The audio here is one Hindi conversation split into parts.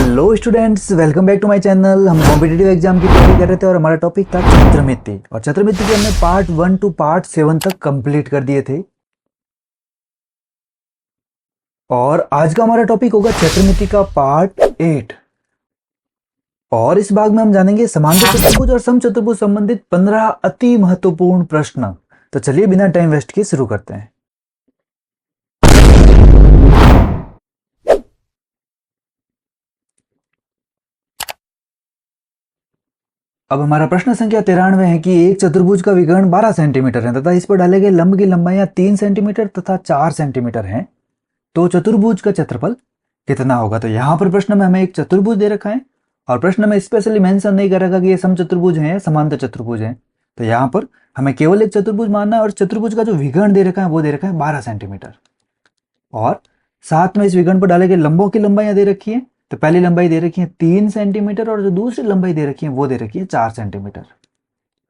Hello students, welcome back to my channel. हम कॉम्पिटिटिव एग्जाम की तैयारी कर रहे थे और हमारा टॉपिक था चत्रमिति। और चत्रमिति के हमने पार्ट 1 टू पार्ट 7 तक कंप्लीट कर दिए थे। और आज का हमारा टॉपिक होगा चत्रमिति का पार्ट 8। और इस भाग में हम जानेंगे समांतर चतुर्भुज और समचतुर्भुज संबंधित 15 अति महत्वपूर्ण प्रश्न। तो चलिए बिना टाइम वेस्ट किए शुरू करते हैं। अब हमारा प्रश्न संख्या 93 है कि एक चतुर्भुज का विकर्ण 12 सेंटीमीटर है तथा इस पर डाले गए लंब की लंबाई 3 सेंटीमीटर तथा 4 सेंटीमीटर है, तो चतुर्भुज का क्षेत्रफल कितना होगा। तो यहाँ पर प्रश्न में हमें एक चतुर्भुज दे रखा है और प्रश्न में स्पेशली मेंशन नहीं कर रखा कि ये समचतुर्भुज है या समांतर चतुर्भुज है। तो यहाँ पर हमें केवल एक चतुर्भुज मानना है और चतुर्भुज का जो विकर्ण दे रखा है वो दे रखा है 12 सेंटीमीटर। और साथ में इस विकर्ण पर डाले गए लंबों की लंबाइयां दे रखी है। तो पहली लंबाई दे रखी है 3 सेंटीमीटर और जो दूसरी लंबाई दे रखी है वो दे रखी है 4 सेंटीमीटर।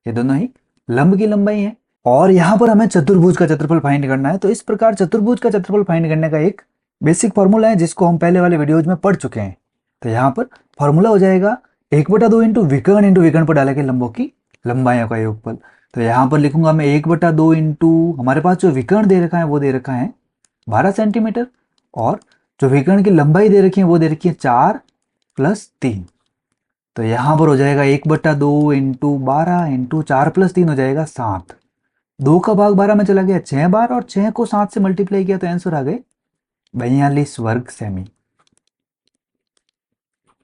ये दोनों ही लंब की लंबाई है। और यहाँ पर हमें चतुर्भुज का क्षेत्रफल फाइंड करना है। तो इस प्रकार चतुर्भुज का क्षेत्रफल फाइंड करने का एक बेसिक फॉर्मूला है जिसको हम पहले वाले वीडियोज में पढ़ चुके हैं। तो यहाँ पर फॉर्मूला हो जाएगा 1/2 इंटू विकर्ण पर डाले गए लंबों की लंबाइयों का योगफल। तो यहाँ पर लिखूंगा मैं 1/2 इंटू हमारे पास जो विकर्ण दे रखा है वो दे रखा है 12 सेंटीमीटर और जो विकर्ण की लंबाई दे रखी है वो दे रखी है 4 + 3। तो यहां पर हो जाएगा 1/2 इंटू 12 इंटू 4 + 3 हो जाएगा 7। 2 का भाग 12 में चला गया 6 बार और 6 को 7 से मल्टीप्लाई किया तो आंसर आ गए 42 वर्ग सेमी,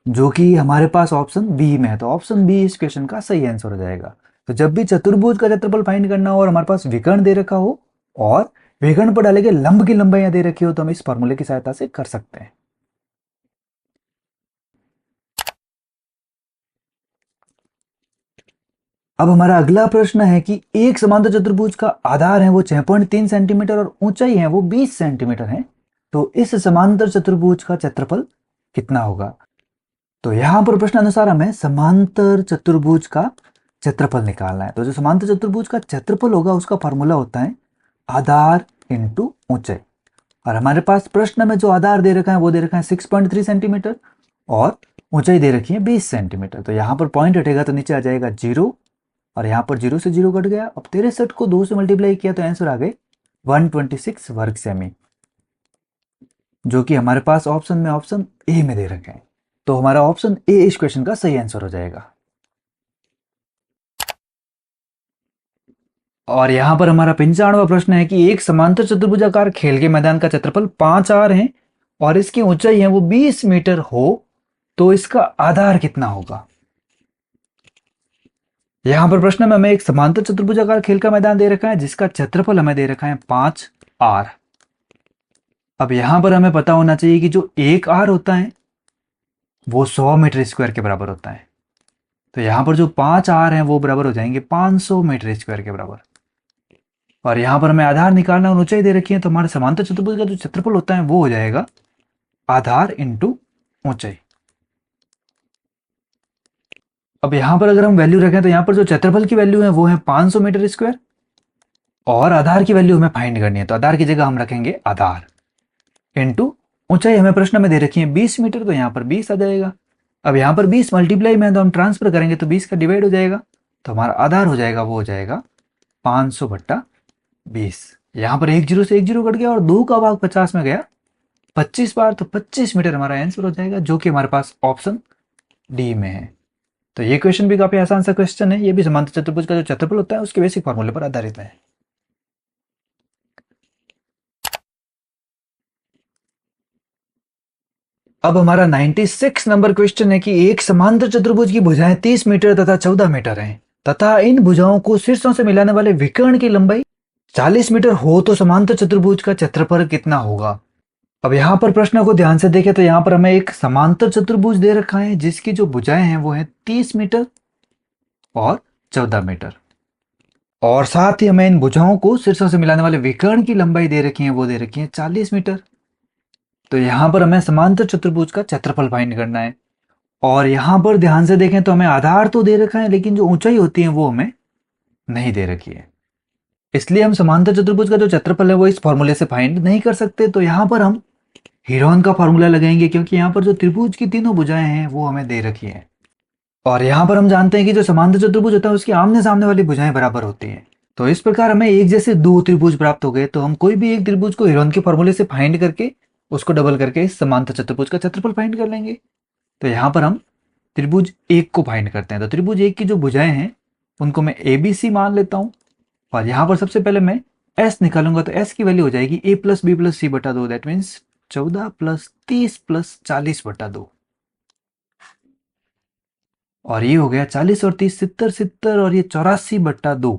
जो कि हमारे पास ऑप्शन बी में है। तो ऑप्शन बी इस क्वेश्चन का सही आंसर हो जाएगा। तो जब भी चतुर्भुज का क्षेत्रफल फाइंड करना हो और हमारे पास विकर्ण दे रखा हो और विकर्ण पर डाले गए लंब की लंबाइयां दे रखी हो तो हम इस फॉर्मूले की सहायता से कर सकते हैं। अब हमारा अगला प्रश्न है कि एक समांतर चतुर्भुज का आधार है वो 6.3 सेंटीमीटर और ऊंचाई है वो 20 सेंटीमीटर है, तो इस समांतर चतुर्भुज का क्षेत्रफल कितना होगा। तो यहां पर प्रश्न अनुसार हमें समांतर चतुर्भुज का क्षेत्रफल निकालना है। तो जो समांतर चतुर्भुज का क्षेत्रफल होगा उसका फॉर्मूला होता है आधार इंटू ऊंचाई। और हमारे पास प्रश्न में जो आधार दे रखा है वो दे रखा है 6.3 सेंटीमीटर और ऊंचाई दे रखी है 20 सेंटीमीटर। तो यहाँ पर पॉइंट हटेगा तो नीचे आ जाएगा 0 और यहाँ पर 0 से 0 कट गया। अब 63 को 2 से मल्टीप्लाई किया तो आंसर आ गए 126 वर्ग सेमी, जो कि हमारे पास ऑप्शन में ऑप्शन ए में दे रखे हैं। तो हमारा ऑप्शन ए इस क्वेश्चन का सही आंसर हो जाएगा। और यहां पर हमारा 95वां प्रश्न है कि एक समांतर चतुर्भुजाकार खेल के मैदान का क्षेत्रफल 5 आर है और इसकी ऊंचाई है वो 20 मीटर हो, तो इसका आधार कितना होगा। यहां पर प्रश्न में हमें एक समांतर चतुर्भुजाकार खेल का मैदान दे रखा है जिसका क्षेत्रफल हमें दे रखा है 5 आर। अब यहां पर हमें पता होना चाहिए कि जो 1 आर होता है वो 100 मीटर स्क्वायर के बराबर होता है। तो यहां पर जो 5 आर है वो बराबर हो जाएंगे 500 मीटर स्क्वायर के बराबर। और यहां पर हमें आधार निकालना और ऊंचाई दे रखी है, तो हमारे समांतर चतुर्भुज का जो क्षेत्रफल होता है वो हो जाएगा आधार इंटू ऊंचाई। अब यहां पर अगर हम वैल्यू रखें तो यहां पर जो क्षेत्रफल की वैल्यू है वो है 500 मीटर स्क्वायर और आधार की वैल्यू हमें फाइंड करनी है। तो आधार की जगह हम रखेंगे आधार इंटू ऊंचाई हमें प्रश्न में दे रखी है 20 मीटर, तो यहां पर 20 आ जाएगा। अब यहां पर 20 मल्टीप्लाई में है तो हम ट्रांसफर करेंगे तो 20 का डिवाइड हो जाएगा, तो हमारा आधार हो जाएगा वो हो जाएगा 500/20। यहां पर 1 0 से 1 0 कट गया और 2 का भाग 50 में गया 25 बार, तो 25 मीटर हमारा आंसर हो जाएगा, जो कि हमारे पास ऑप्शन डी में है। तो ये क्वेश्चन भी काफी आसान सा क्वेश्चन है। ये भी समांतर चतुर्भुज का जो क्षेत्रफल होता है उसके बेसिक फॉर्मूले पर आधारित है। अब हमारा 96 नंबर क्वेश्चन है कि एक समांतर चतुर्भुज की भुजाएं 30 मीटर तथा 14 मीटर हैं तथा इन भुजाओं को शीर्षों से मिलाने वाले विकर्ण की लंबाई 40 मीटर हो, तो समांतर चतुर्भुज का क्षेत्रफल कितना होगा। अब यहां पर प्रश्न को ध्यान से देखें तो यहां पर हमें एक समांतर चतुर्भुज दे रखा है जिसकी जो भुजाएं हैं वो है 30 मीटर और 14 मीटर और साथ ही हमें इन भुजाओं को शीर्षों से मिलाने वाले विकर्ण की लंबाई दे रखी है वो दे रखी है 40 मीटर। तो यहां पर हमें समांतर चतुर्भुज का क्षेत्रफल फाइंड करना है। और यहां पर ध्यान से देखें तो हमें आधार तो दे रखा है लेकिन जो ऊंचाई होती है वो हमें नहीं दे रखी है, इसलिए हम समांतर चतुर्भुज का जो क्षेत्रफल है वो इस फॉर्मूले से फाइंड नहीं कर सकते। तो यहां पर हम हीरोन का फॉर्मूला लगाएंगे, क्योंकि यहाँ पर जो त्रिभुज की तीनों भुजाएं हैं वो हमें दे रखी हैं। और यहाँ पर हम जानते हैं कि जो समांतर चतुर्भुज होता है उसकी आमने सामने वाली भुजाएं बराबर होती हैं। तो इस प्रकार हमें एक जैसे दो त्रिभुज प्राप्त हो गए, तो हम कोई भी एक त्रिभुज को हीरोन के फॉर्मूले से फाइंड करके उसको डबल करके इस समांतर चतुर्भुज का क्षेत्रफल फाइंड कर लेंगे। तो यहाँ पर हम त्रिभुज एक को फाइंड करते हैं। तो त्रिभुज एक की जो भुजाएं हैं उनको मैं ए बी सी मान लेता हूँ, और यहाँ पर सबसे पहले मैं एस निकालूंगा। तो एस की वैल्यू हो जाएगी ए प्लस बी प्लस सी बटा दो, दैट मीन्स 14 प्लस 30 प्लस 40 बटा दो। और ये हो गया 40 और 30 70 70 और ये 84 बट्टा 2।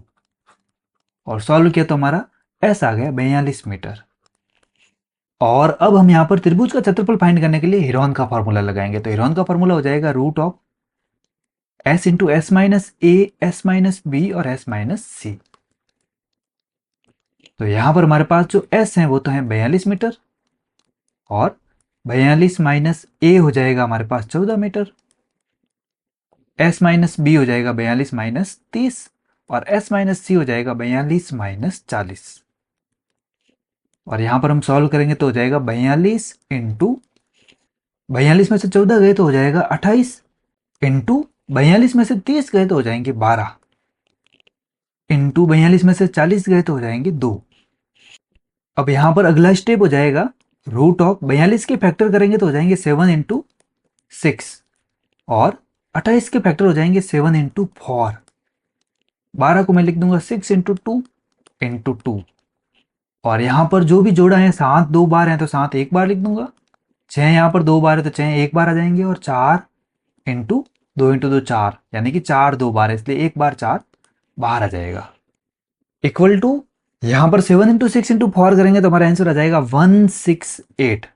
और सॉल्व किया तो हमारा एस आ गया 42 मीटर। और अब हम यहाँ पर त्रिभुज का क्षेत्रफल फाइंड करने के लिए हीरोन का फॉर्मूला लगाएंगे। तो हीरोन का फॉर्मूला हो जाएगा root of s into s minus a, s minus b और एस माइनस सी। तो यहां पर हमारे पास जो एस है वो तो है 42 मीटर, और 42 माइनस ए हो जाएगा हमारे पास 14 मीटर, एस माइनस बी हो जाएगा 42 माइनस 30, और एस माइनस सी हो जाएगा 42 माइनस 40। और यहां पर हम सॉल्व करेंगे तो हो जाएगा 42 इंटू 42 में से 14 गए तो हो जाएगा 28, इंटू 42 में से 30 गए तो हो जाएंगे 12, इंटू 42 में से 40 गए तो हो जाएंगे 2। अब यहां पर अगला स्टेप हो जाएगा रूट ऑफ 42 के फैक्टर करेंगे तो हो जाएंगे 7 इंटू 6, और 28 के फैक्टर हो जाएंगे 7 इंटू 4। 12 को मैं लिख दूंगा 6 इंटू 2 इंटू 2। और यहां पर जो भी जोड़ा है 7 2 बार है तो 7 एक बार लिख दूंगा, 6 यहां पर 2 बार है तो 6 एक बार आ जाएंगे, और 4 इंटू 2 इंटू 2 4, यानी कि 4 2 बार है इसलिए एक बार 4 बाहर आ जाएगा, इक्वल टू यहां पर 7 इंटू 6 इंटू 4 करेंगे तो हमारा आंसर आ जाएगा 168।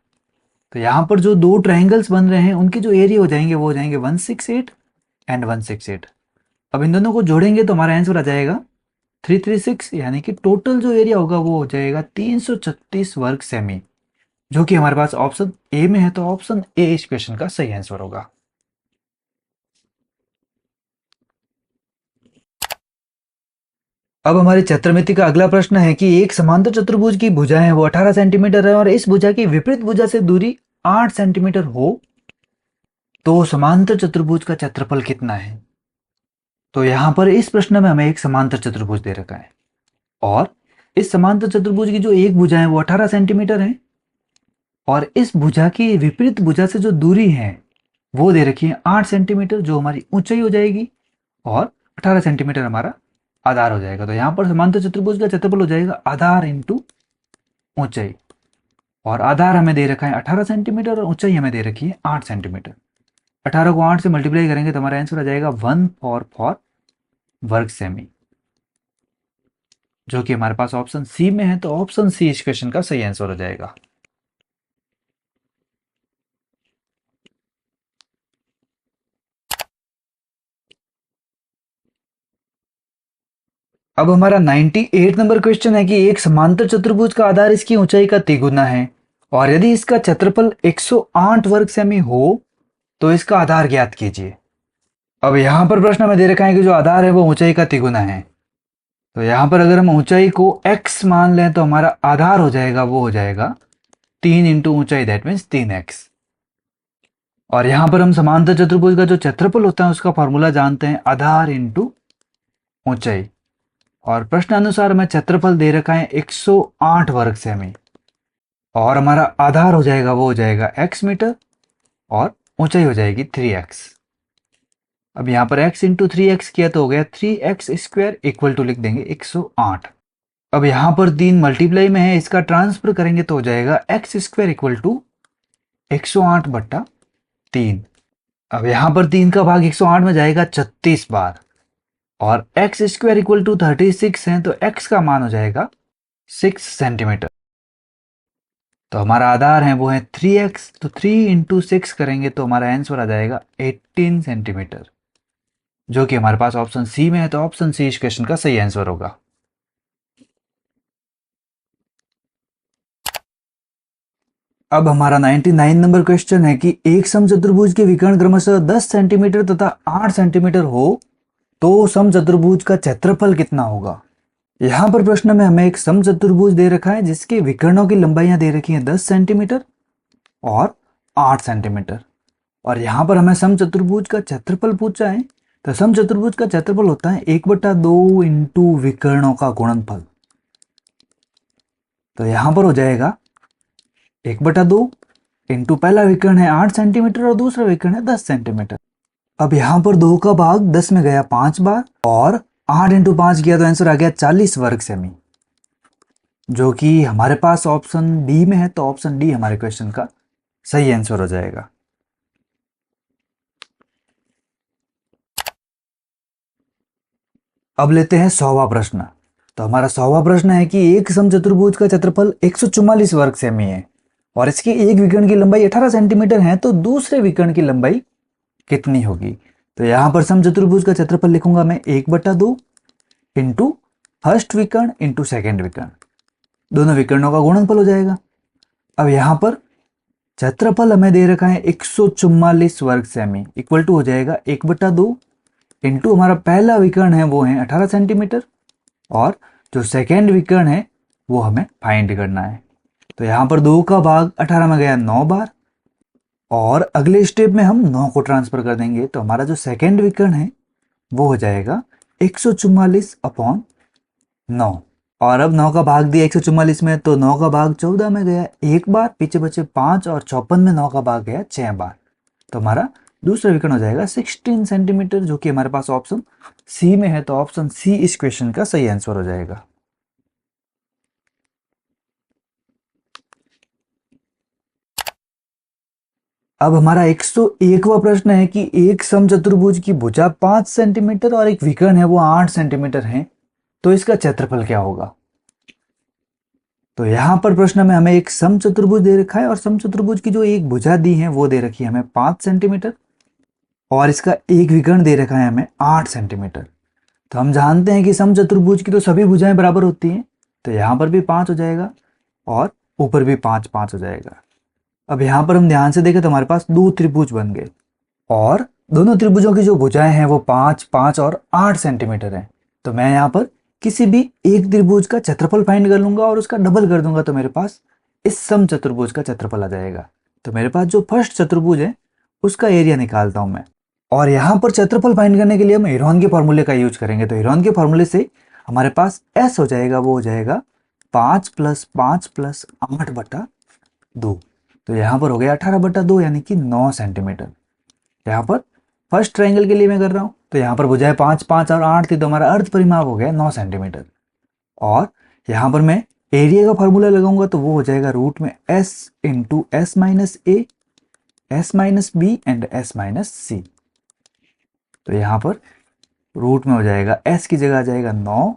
तो यहां पर जो दो ट्राइंगल्स बन रहे हैं उनके जो एरिया हो जाएंगे वो हो जाएंगे 168 एंड 168। अब इन दोनों को जोड़ेंगे तो हमारा आंसर आ जाएगा 336, यानी कि टोटल जो एरिया होगा वो हो जाएगा 336 वर्ग सेमी, जो कि हमारे पास ऑप्शन ए में है। तो ऑप्शन ए इस क्वेश्चन का सही आंसर होगा। अब हमारी चतुर्मिति का अगला प्रश्न है कि एक समांतर चतुर्भुज की भुजा है वो 18 सेंटीमीटर है, और इस भुजा की विपरीत भुजा से दूरी 8 सेंटीमीटर हो तो समांतर चतुर्भुज का क्षेत्रफल कितना है। तो यहां पर इस प्रश्न में हमें एक समांतर चतुर्भुज दे रखा है, और इस समांतर चतुर्भुज की जो एक भुजा है वो 18 सेंटीमीटर है, और इस भुजा की विपरीत भुजा से जो दूरी है वो दे रखी है 8 सेंटीमीटर, जो हमारी ऊंचाई हो जाएगी, और 18 सेंटीमीटर हमारा आधार हो जाएगा। तो यहां पर समांतर चतुर्भुज का क्षेत्रफल हो जाएगा आधार इंटू ऊंचाई, और आधार हमें दे रखा है 18 सेंटीमीटर और ऊंचाई हमें दे रखी है 8 सेंटीमीटर। 18 को 8 से मल्टीप्लाई करेंगे तो हमारा आंसर आ जाएगा 144 वर्ग सेमी, जो कि हमारे पास ऑप्शन सी में है। तो ऑप्शन सी इस क्वेश्चन का सही आंसर हो जाएगा। अब हमारा 98 नंबर क्वेश्चन है कि एक समांतर चतुर्भुज का आधार इसकी ऊंचाई का तिगुना है, और यदि इसका क्षेत्रफल 108 वर्ग सेमी हो तो इसका आधार ज्ञात कीजिए। अब यहां पर प्रश्न में दे रखा है कि जो आधार है वो ऊंचाई का तिगुना है। तो यहां पर अगर हम ऊंचाई को x मान लें तो हमारा आधार हो जाएगा वो हो जाएगा 3 इंटू ऊंचाई, दैट मीन्स 3x। और यहां पर हम समांतर चतुर्भुज का जो क्षेत्रफल होता है उसका फॉर्मूला जानते हैं, आधार इंटू ऊंचाई। और प्रश्न अनुसार हमें क्षेत्रफल दे रखा है 108 वर्ग सेमी, और हमारा आधार हो जाएगा वो हो जाएगा x मीटर, और ऊंचाई हो जाएगी 3x। अब यहां पर x इंटू 3x किया तो हो गया 3x स्क्वायर इक्वल टू लिख देंगे 108। अब यहां पर 3 मल्टीप्लाई में है, इसका ट्रांसफर करेंगे तो हो जाएगा x स्क्वायर इक्वल टू 108 बट्टा 3। अब यहां पर 3 का भाग 108 में जाएगा 36 बार, और x स्क्वायर इक्वल टू 36 है तो x का मान हो जाएगा 6 सेंटीमीटर। तो हमारा आधार है वो है 3x, तो 3 इंटू 6 करेंगे तो हमारा आंसर आ जाएगा 18 सेंटीमीटर, जो कि हमारे पास ऑप्शन सी में है। तो ऑप्शन सी इस क्वेश्चन का सही आंसर होगा। अब हमारा 99 नंबर क्वेश्चन है कि एक समचतुर्भुज के विकर्ण क्रमशः 10 सेंटीमीटर तथा 8 सेंटीमीटर हो तो समचतुर्भुज का क्षेत्रफल कितना होगा। यहां पर प्रश्न में हमें एक समचतुर्भुज दे रखा है जिसके विकर्णों की लंबाइयां दे रखी हैं 10 सेंटीमीटर और 8 सेंटीमीटर। और यहाँ पर हमें समचतुर्भुज का क्षेत्रफल पूछा है, तो समचतुर्भुज का क्षेत्रफल होता है 1/2 इंटू विकर्णों का गुणनफल। तो यहाँ पर हो जाएगा 1/2 इंटू पहला विकर्ण है 8 सेंटीमीटर और दूसरा विकर्ण है 10 सेंटीमीटर। अब यहाँ पर 2 का भाग 10 में गया 5 बार और 8 इंटू 5 किया तो आंसर आ गया 40 वर्ग सेमी, जो कि हमारे पास ऑप्शन डी में है। तो ऑप्शन डी हमारे क्वेश्चन का सही आंसर हो जाएगा। अब लेते हैं 100वां प्रश्न। तो हमारा 100वां प्रश्न है कि एक समचतुर्भुज का क्षेत्रफल 144 वर्ग सेमी है और इसके एक विकर्ण की लंबाई 18 सेंटीमीटर है, तो दूसरे विकर्ण की लंबाई कितनी होगी। तो यहां पर समचतुर्भुज का क्षेत्रफल लिखूंगा मैं 1/2 इंटू फर्स्ट विकर्ण इंटू सेकेंड विकर्ण, दोनों विकर्णों का गुणनफल हो जाएगा। अब यहां पर क्षेत्रफल हमें दे रखा है 144 वर्ग सेमी, इक्वल टू हो जाएगा 1/2 इंटू हमारा पहला विकर्ण है वो है 18 सेंटीमीटर और जो सेकेंड विकर्ण है वो हमें फाइंड करना है। तो यहां पर 2 का भाग 18 में गया 9 बार और अगले स्टेप में हम 9 को ट्रांसफर कर देंगे, तो हमारा जो सेकेंड विकर्ण है वो हो जाएगा 144/9। और अब 9 का भाग दिया 144 में, तो 9 का भाग 14 में गया 1 बार, पीछे बचे 5 और 54 में 9 का भाग गया 6 बार। तो हमारा दूसरा विकर्ण हो जाएगा 16 सेंटीमीटर, जो कि हमारे पास ऑप्शन सी में है। तो ऑप्शन सी इस क्वेश्चन का सही आंसर हो जाएगा। अब हमारा 101वां प्रश्न है कि एक समचतुर्भुज की भुजा 5 सेंटीमीटर और एक विकर्ण है वो 8 सेंटीमीटर है, तो इसका क्षेत्रफल क्या होगा। तो यहां पर प्रश्न में हमें एक समचतुर्भुज दे रखा है और समचतुर्भुज की जो एक भुजा दी है वो दे रखी है हमें 5 सेंटीमीटर और इसका एक विकर्ण दे रखा है हमें 8 सेंटीमीटर। तो हम जानते हैं कि समचतुर्भुज की तो सभी भुजाएं बराबर होती हैं, तो यहां पर भी 5 हो जाएगा और ऊपर भी 5 हो जाएगा। अब यहां पर हम ध्यान से देखें तो हमारे पास 2 त्रिभुज बन गए और दोनों त्रिभुजों की जो भुजाएं हैं वो 5, 5 और 8 सेंटीमीटर हैं। तो मैं यहाँ पर किसी भी एक त्रिभुज का क्षेत्रफल फाइंड कर लूंगा और उसका डबल कर दूंगा, तो मेरे पास इस समचतुर्भुज का क्षेत्रफल आ जाएगा। तो मेरे पास जो फर्स्ट चतुर्भुज है उसका एरिया निकालता हूं मैं, और यहाँ पर क्षेत्रफल फाइंड करने के लिए हम हेरोन के फॉर्मूले का यूज करेंगे। तो हेरोन के फॉर्मूले से हमारे पास एस हो जाएगा, वो हो जाएगा 5 + 5 + 8/2। तो यहाँ पर हो गया 18/2 यानी कि 9 सेंटीमीटर। यहाँ पर फर्स्ट ट्रायंगल के लिए मैं कर रहा हूँ, तो यहाँ पर भुजाएं 5, 5 और 8 थी, तो हमारा अर्ध परिमाप हो गया 9 सेंटीमीटर। और यहाँ पर मैं एरिया का फॉर्मूला लगाऊंगा, तो वो हो जाएगा रूट में s into s minus A, s minus B and s minus सी। तो यहाँ पर रूट में हो जाएगा s की जगह आ जाएगा 9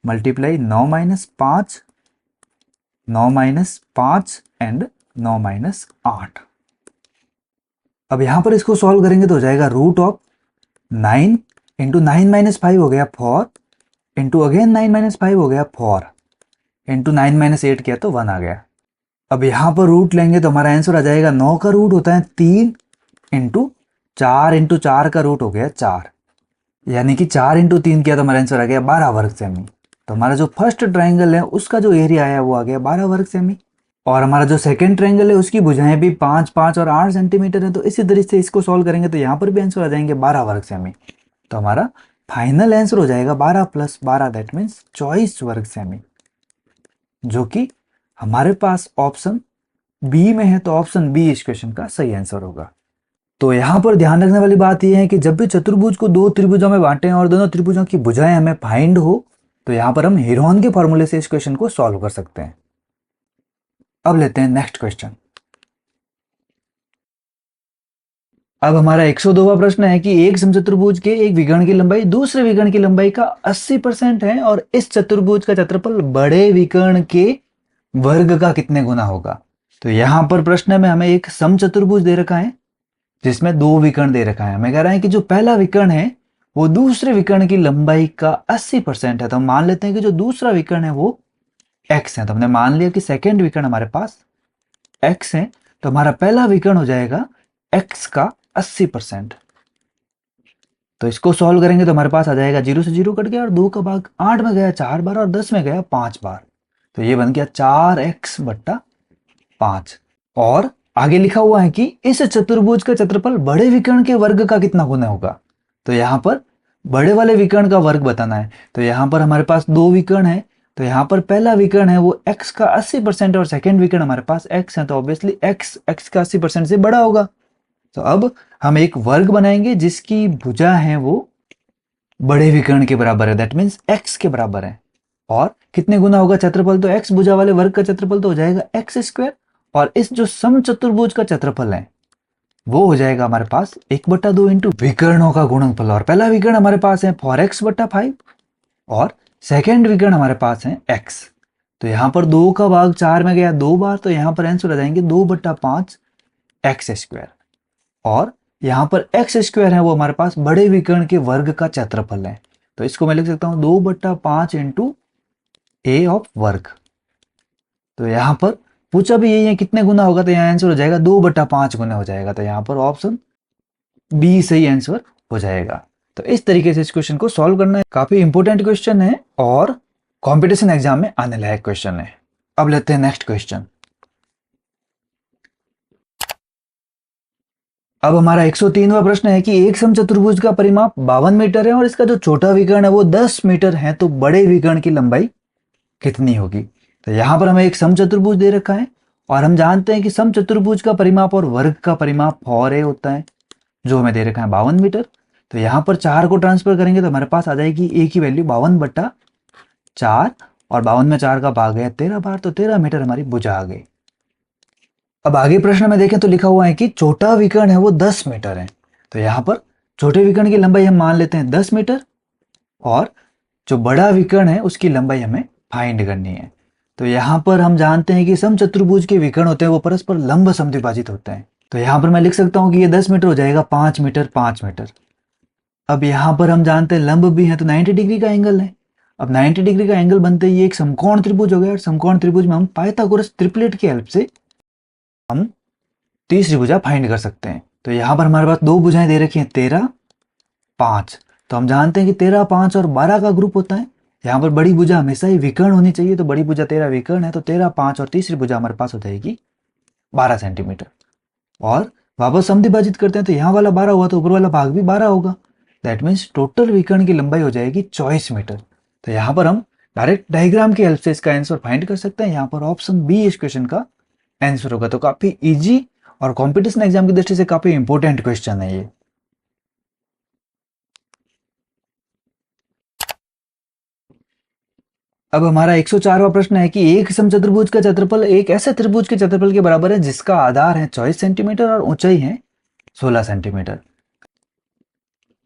मल्टीप्लाई 9 - 5, 9 - 5 एंड 9 - 8। अब यहां पर इसको सॉल्व करेंगे तो हो जाएगा रूट ऑफ 9 इंटू 9 - 5 हो गया 4 इंटू अगेन 9 - 5 हो गया 4 इंटू 9 - 8 किया तो 1 आ गया। अब यहां पर रूट लेंगे तो हमारा आंसर आ जाएगा 9 का रूट होता है 3 इंटू 4 का रूट हो गया 4, यानी कि 4 इंटू 3 किया तो हमारा आंसर आ गया 12 वर्ग सेमी। तो हमारा जो फर्स्ट ट्रायंगल है उसका जो एरिया आया वो आ गया 12 वर्ग सेमी, और हमारा जो सेकंड ट्रायंगल है उसकी भुजाएं भी 5, 5 और 8 सेंटीमीटर है। तो इसी तरीके से इसको सॉल्व करेंगे तो यहाँ पर भी आंसर आ जाएंगे 12 वर्ग सेमी। तो हमारा फाइनल आंसर हो जाएगा 12 + 12, दैट मीन्स 24 वर्ग सेमी, जो कि हमारे पास ऑप्शन बी में है। तो ऑप्शन बी इस क्वेश्चन का सही आंसर होगा। तो यहाँ पर ध्यान रखने वाली बात यह है कि जब भी चतुर्भुज को 2 त्रिभुजों में बांटें और दोनों त्रिभुजों की भुजाएं हमें फाइंड हो, तो यहाँ पर हम हेरोन के फॉर्मूले से इस क्वेश्चन को सॉल्व कर सकते हैं। अब लेते हैं नेक्स्ट क्वेश्चन। अब हमारा 102वां प्रश्न है कि एक समचतुर्भुज के एक विकर्ण की लंबाई दूसरे विकर्ण की लंबाई का 80% है और इस चतुर्भुज का क्षेत्रफल बड़े विकर्ण के वर्ग का कितने गुना होगा। तो यहां पर प्रश्न में हमें एक समचतुर्भुज दे रखा है जिसमें 2 विकर्ण दे रखा है। हमें कह रहा है कि जो पहला विकर्ण है वो दूसरे विकर्ण की लंबाई का 80% है। तो हम मान लेते हैं कि जो दूसरा विकर्ण है वो x है। तो हमने मान लिया कि सेकेंड विकर्ण हमारे पास x है, तो हमारा पहला विकर्ण हो जाएगा x का 80%। तो इसको सॉल्व करेंगे तो हमारे पास आ जाएगा 0 से 0 कट गया और 2 का भाग 8 में गया 4 बार और 10 में गया 5 बार। तो ये बन गया 4x/5 और आगे लिखा हुआ है कि इस चतुर्भुज का क्षेत्रफल बड़े विकर्ण के वर्ग का कितना गुना होगा। तो यहाँ पर बड़े वाले विकर्ण का वर्ग बताना है। तो यहाँ पर हमारे पास दो विकर्ण है, तो यहाँ पर पहला विकर्ण है वो x का 80% और सेकंड विकर्ण हमारे पास x है, तो ऑब्वियसली x का 80% से बड़ा होगा। तो अब हम एक वर्ग बनाएंगे जिसकी भुजा है वो बड़े विकर्ण के बराबर है, दैट मीन्स x के बराबर है। और कितने गुना होगा क्षेत्रफल, तो x भुजा वाले वर्ग का क्षेत्रफल तो हो जाएगा x स्क्वायर, और इस जो समचतुर्भुज का क्षेत्रफल है वो हो जाएगा हमारे पास 1/2 इंटू विकर्णों का गुणनफल। और पहला विकर्ण हमारे पास है 4x/5 और सेकेंड विकर्ण हमारे पास है x। तो यहाँ पर 2 का भाग 4 में गया 2 बार, तो यहाँ पर आंसर आ जाएंगे 2/5 एक्स स्क्वायर। और यहाँ पर एक्स स्क्वायर है वो हमारे पास बड़े विकर्ण के वर्ग का क्षेत्रफल है, तो इसको मैं लिख सकता हूँ 2/5 इंटू ए ऑफ वर्ग। तो यहाँ पर पूछा भी यही है कितने गुना होगा, तो यहाँ आंसर हो जाएगा 2/5 गुना हो जाएगा। तो यहाँ पर ऑप्शन बी सही आंसर हो जाएगा। तो इस तरीके से इस क्वेश्चन को सॉल्व करना है। काफी इंपॉर्टेंट क्वेश्चन है और कंपटीशन एग्जाम में आने लायक क्वेश्चन है। अब लेते हैं नेक्स्ट क्वेश्चन। अब हमारा 103वां प्रश्न है कि एक समचतुर्भुज का परिमाप 52 मीटर है और इसका जो छोटा विकर्ण है वो 10 मीटर है, तो बड़े विकर्ण की लंबाई कितनी होगी। तो यहां पर हमें एक समचतुर्भुज दे रखा है और हम जानते हैं कि समचतुर्भुज का परिमाप और वर्ग का परिमाप 4a होता है, जो हमें दे रखा है 52 मीटर। तो यहां पर 4 को ट्रांसफर करेंगे तो हमारे पास आ जाएगी a की वैल्यू 52/4 और 52 में 4 का भाग गया 13 बार, तो 13 मीटर हमारी भुजा आ गई। अब आगे प्रश्न में देखें तो लिखा हुआ है कि छोटा विकर्ण है वो 10 मीटर है। तो यहाँ पर छोटे विकर्ण की लंबाई हम मान लेते हैं 10 मीटर और जो बड़ा विकर्ण है उसकी लंबाई हमें फाइंड करनी है। तो यहाँ पर हम जानते हैं कि समचतुर्भुज के विकर्ण होते हैं वो परस्पर लंब समद्विभाजित होते हैं। तो यहाँ पर मैं लिख सकता हूँ कि ये 10 मीटर हो जाएगा 5 मीटर 5 मीटर। अब यहाँ पर हम जानते हैं लंब भी है तो 90 डिग्री का एंगल है। अब 90 डिग्री का एंगल बनते ही एक समकोण त्रिभुज हो गया और समकोण त्रिभुज में हम पाइथागोरस ट्रिपलेट की हेल्प से हम तीसरी भुजा फाइंड कर सकते हैं। तो यहाँ पर हमारे पास दो भुजाएं दे रखी हैं 13 5। तो हम जानते हैं कि 13 5 और 12 का ग्रुप होता है। यहाँ पर बड़ी भुजा हमेशा ही विकर्ण होनी चाहिए, तो बड़ी भुजा 13 विकर्ण है, तो 13 5 और तीसरी भुजा हमारे पास हो जाएगी 12 सेंटीमीटर। और वापस समद्विभाजित करते हैं तो यहाँ वाला 12 हुआ तो ऊपर वाला भाग भी 12 होगा, दैट मीन्स टोटल विकर्ण की लंबाई हो जाएगी 24 मीटर। तो यहाँ पर हम डायरेक्ट डायग्राम की हेल्प से इसका आंसर फाइंड कर सकते हैं। यहाँ पर ऑप्शन बी इस क्वेश्चन का आंसर होगा। तो काफी इजी और कंपटीशन एग्जाम की दृष्टि से काफी इंपॉर्टेंट क्वेश्चन है ये। अब हमारा 104वां प्रश्न है कि एक समचतुर्भुज का क्षेत्रफल एक ऐसे त्रिभुज के क्षेत्रफल के बराबर है जिसका आधार है 24 सेंटीमीटर और ऊंचाई है 16 सेंटीमीटर।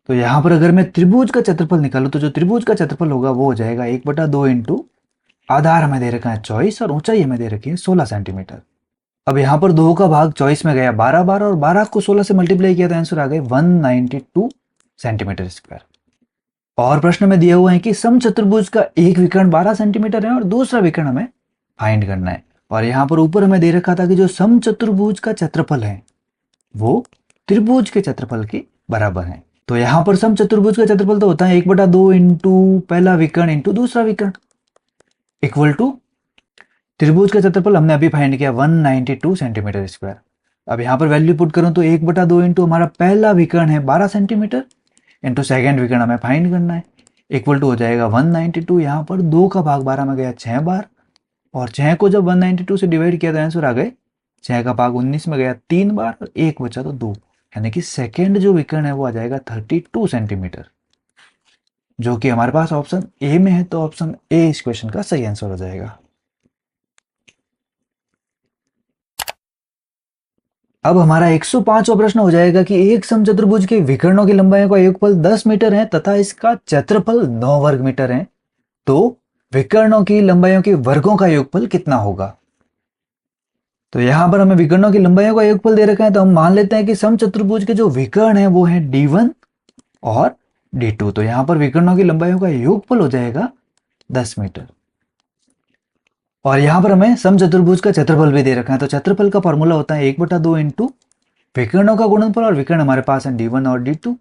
तो यहां पर अगर मैं त्रिभुज का क्षेत्रफल निकालूं तो जो त्रिभुज का क्षेत्रफल होगा वो हो जाएगा 1/2 इंटू आधार हमें दे रखा है 24 और ऊंचाई हमें दे रखी है 16 सेंटीमीटर। अब यहाँ पर 2 का भाग 24 में गया 12 बार और 12 को 16 से मल्टीप्लाई किया तो आंसर आ गए 192 सेंटीमीटर स्क्वायर। और प्रश्न में दिया हुआ है कि समचतुर्भुज का एक विकर्ण 12 सेंटीमीटर है और दूसरा विकर्ण हमें फाइंड करना है। और यहाँ पर ऊपर हमें दे रखा था कि जो समचतुर्भुज का क्षेत्रफल है वो त्रिभुज के क्षेत्रफल के बराबर है। तो यहाँ पर समचतुर्भुज का क्षेत्रफल तो होता है 1/2 इंटू पहला विकर्ण इंटू दूसरा विकर्ण इक्वल टू त्रिभुज का क्षेत्रफल हमने अभी फाइंड किया 192 सेंटीमीटर स्क्वायर। अब यहाँ पर वैल्यू पुट करूं तो 1/2 इंटू हमारा पहला विकर्ण है 12 सेंटीमीटर इंटू सेकेंड विकर्ण हमें फाइंड करना है, इक्वल टू हो जाएगा 192। यहाँ पर 2 का भाग 12 में गया 6 बार और 6 को जब 192 से डिवाइड किया तो आंसर आ गए 6 का भाग 19 में गया 3 बार और 1 बचा तो 2, यानी कि सेकेंड जो विकर्ण है वो आ जाएगा 32 सेंटीमीटर, जो कि हमारे पास ऑप्शन ए में है। तो ऑप्शन ए इस क्वेश्चन का सही आंसर हो जाएगा। अब हमारा 105वां प्रश्न हो जाएगा कि एक समचतुर्भुज के विकर्णों की लंबाई का योगफल 10 मीटर है तथा इसका क्षेत्रफल 9 वर्ग मीटर है, तो विकर्णों की लंबाइयों के वर्गों का योगफल कितना होगा। तो यहां पर हमें विकर्णों की लंबाइयों का योगफल दे रखा है, तो हम मान लेते हैं कि समचतुर्भुज के जो विकर्ण है वो है D1 और D2। तो यहां पर विकर्णों की लंबाइयों का योगफल हो जाएगा 10 मीटर। और यहां पर हमें समचतुर्भुज का क्षेत्रफल भी दे रखा है, तो क्षेत्रफल का फॉर्मूला होता है 1/2 इंटू विकर्णों का गुणनफल और विकर्ण हमारे पास है D1 और D2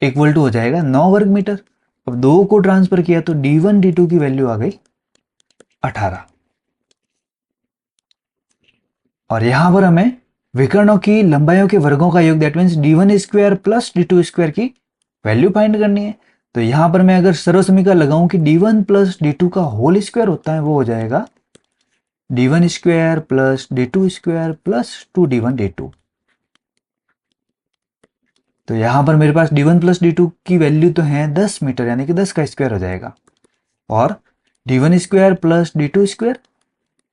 इक्वल टू हो जाएगा 9 वर्ग मीटर। अब 2 को ट्रांसफर किया तो D1 D2 की वैल्यू आ गई 18। और यहाँ पर हमें विकर्णों की लंबाइयों के वर्गों का योग that means d1 square plus d2 square की वैल्यू फाइंड करनी है। तो यहाँ पर मैं अगर सर्वसमीकरण लगाऊं कि d1 प्लस d2 का होल स्क्वायर होता है वो हो जाएगा d1 square plus d2 square plus 2d1 d2। तो यहाँ पर मेरे पास d1 प्लस d2 की वैल्यू तो है 10 मीटर यानी कि 10 का स्क्वायर हो जाएगा, और d1 square plus d2 square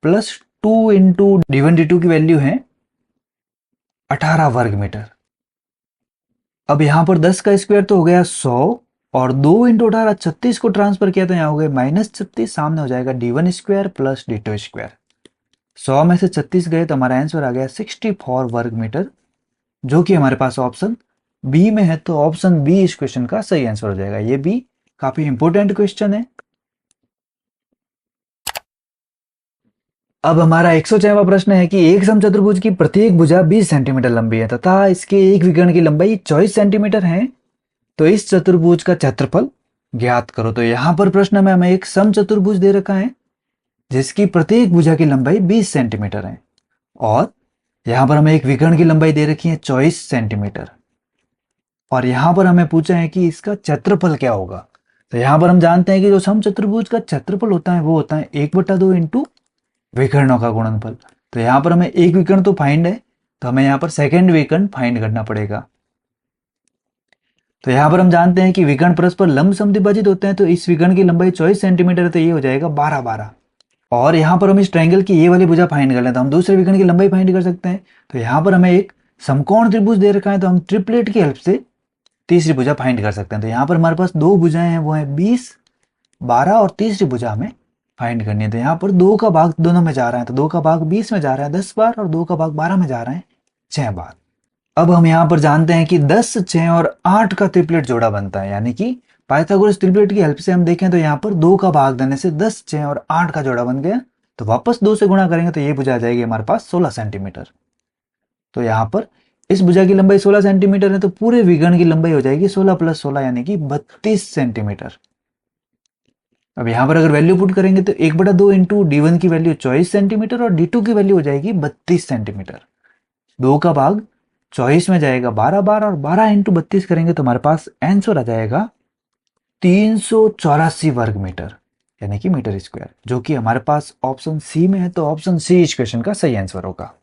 plus 2 into d1 d2 की वैल्यू है 18 वर्ग मीटर। अब यहाँ पर 10 का स्क्वायर तो हो गया 100 और 2 इंटू 18 36 को ट्रांसफर किया तो यहाँ हो गया -36, सामने हो जाएगा d1 square plus d2 square. 100 में से 36 गए तो हमारा आंसर आ गया 64 वर्ग मीटर, जो कि हमारे पास ऑप्शन बी में है। तो ऑप्शन बी इस क्वेश्चन का सही आंसर हो जाएगा। ये भी काफी इंपॉर्टेंट क्वेश्चन है। अब हमारा 106वां प्रश्न है कि एक समचतुर्भुज की प्रत्येक भुजा 20 सेंटीमीटर लंबी है तथा इसके एक विकर्ण की लंबाई 24 सेंटीमीटर है, तो इस चतुर्भुज का क्षेत्रफल ज्ञात करो। तो यहां पर प्रश्न में हमें एक समचतुर्भुज दे रखा है जिसकी प्रत्येक भुजा की लंबाई 20 सेंटीमीटर है, और यहां पर हमें एक विकर्ण की लंबाई दे रखी है 24 सेंटीमीटर, और यहां पर हमें पूछा है कि इसका क्षेत्रफल क्या होगा। तो यहां पर हम जानते हैं कि जो समचतुर्भुज का क्षेत्रफल होता है वो होता है 1/2 इंटू विकर्णों का गुणनफल। तो यहां पर हमें एक विकर्ण तो फाइंड है, तो हमें यहां पर सेकंड विकर्ण फाइंड करना पड़ेगा। तो यहां पर हम जानते हैं कि विकर्ण परस्पर लंब समद्विभाजित होते हैं, तो इस विकर्ण की लंबाई 24 सेंटीमीटर है, तो ये हो जाएगा 12-12। और यहां पर हम इस ट्रायंगल की ये वाली भुजा फाइंड कर लें तो हम दूसरे विकर्ण की लंबाई फाइंड कर सकते हैं। तो यहां पर हमें एक समकोण त्रिभुज दे रखा है, तो हम ट्रिपलेट की हेल्प से तीसरी भुजा फाइंड कर सकते हैं। तो यहाँ पर हमारे पास दो भुजाएं हैं, वो है 20, 12, और तीसरी भुजा हमें फाइंड करनी है। तो यहाँ पर 2 का भाग दोनों में जा रहा है, तो 2 का भाग 20 में जा रहा है 10 बार, और 2 का भाग 12 में जा रहा है 6 बार। अब हम यहाँ पर जानते हैं कि 10, 6 और 8 का ट्रिपलेट जोड़ा बनता है, यानी कि पाइथागोरस ट्रिपलेट की हेल्प से हम देखें तो यहाँ पर 2 का भाग देने से 10, 6 और 8 का जोड़ा बन गया। तो वापस 2 से गुणा करेंगे तो ये भुजा आ जाएगी हमारे पास 16 सेंटीमीटर। तो यहाँ पर इस भुजा की लंबाई 16 सेंटीमीटर है, तो पूरे विकर्ण की लंबाई हो जाएगी 16 + 16 यानी कि 32 सेंटीमीटर। अब यहां पर अगर वैल्यू पुट करेंगे तो 1/2 इंटू d1 की वैल्यू 24 सेंटीमीटर और d2 की वैल्यू हो जाएगी 32 सेंटीमीटर। 2 का भाग 24 में जाएगा 12 बार, और 12 इंटू 32 करेंगे तो हमारे पास आंसर आ जाएगा 384 वर्ग मीटर यानी कि मीटर स्क्वायर, जो कि हमारे पास ऑप्शन सी में है। तो ऑप्शन सी इस क्वेश्चन का सही आंसर होगा।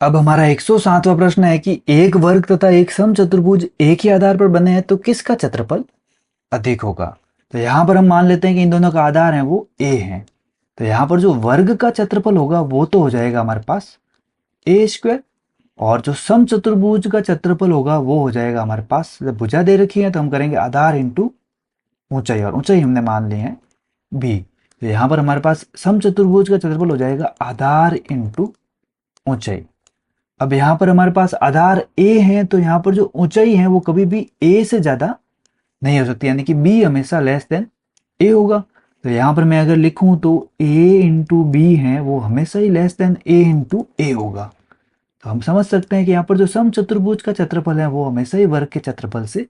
अब हमारा 107वां प्रश्न है कि एक वर्ग तथा एक समचतुर्भुज एक ही आधार पर बने हैं, तो किसका क्षेत्रफल अधिक होगा। तो यहां पर हम मान लेते हैं कि इन दोनों का आधार है वो a है, तो यहां पर जो वर्ग का क्षेत्रफल होगा वो तो हो जाएगा हमारे पास a², और जो समचतुर्भुज का क्षेत्रफल होगा वो हो जाएगा हमारे पास, जब भुजा दे रखी है तो हम करेंगे आधार इंटू ऊंचाई, और ऊंचाई हमने मान ली है b। तो यहां पर हमारे पास समचतुर्भुज का क्षेत्रफल हो जाएगा आधार इंटू ऊंचाई। अब यहां पर हमारे पास आधार a है, तो यहां पर जो ऊंचाई है वो कभी भी a से ज्यादा नहीं हो सकती, यानी कि b हमेशा लेस देन a होगा। तो यहां पर मैं अगर लिखूं तो a इंटू बी है वो हमेशा ही लेस देन a इंटू ए होगा। तो हम समझ सकते हैं कि यहाँ पर जो समचतुर्भुज का क्षेत्रफल है वो हमेशा ही वर्ग के क्षेत्रफल से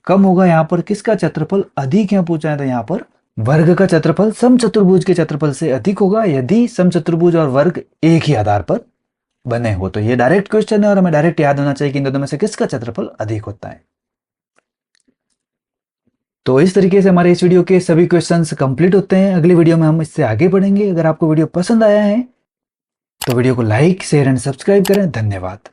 कम होगा। यहाँ पर किसका क्षेत्रफल अधिक है पूछा है, तो यहाँ पर वर्ग का क्षेत्रफल समचतुर्भुज के क्षेत्रफल से अधिक होगा यदि समचतुर्भुज और वर्ग एक ही आधार पर बने हो। तो ये डायरेक्ट क्वेश्चन है और हमें डायरेक्ट याद होना चाहिए कि इन दोनों में से किसका क्षेत्रफल अधिक होता है। तो इस तरीके से हमारे इस वीडियो के सभी क्वेश्चंस कंप्लीट होते हैं। अगली वीडियो में हम इससे आगे बढ़ेंगे। अगर आपको वीडियो पसंद आया है तो वीडियो को लाइक, शेयर एंड सब्सक्राइब करें। धन्यवाद।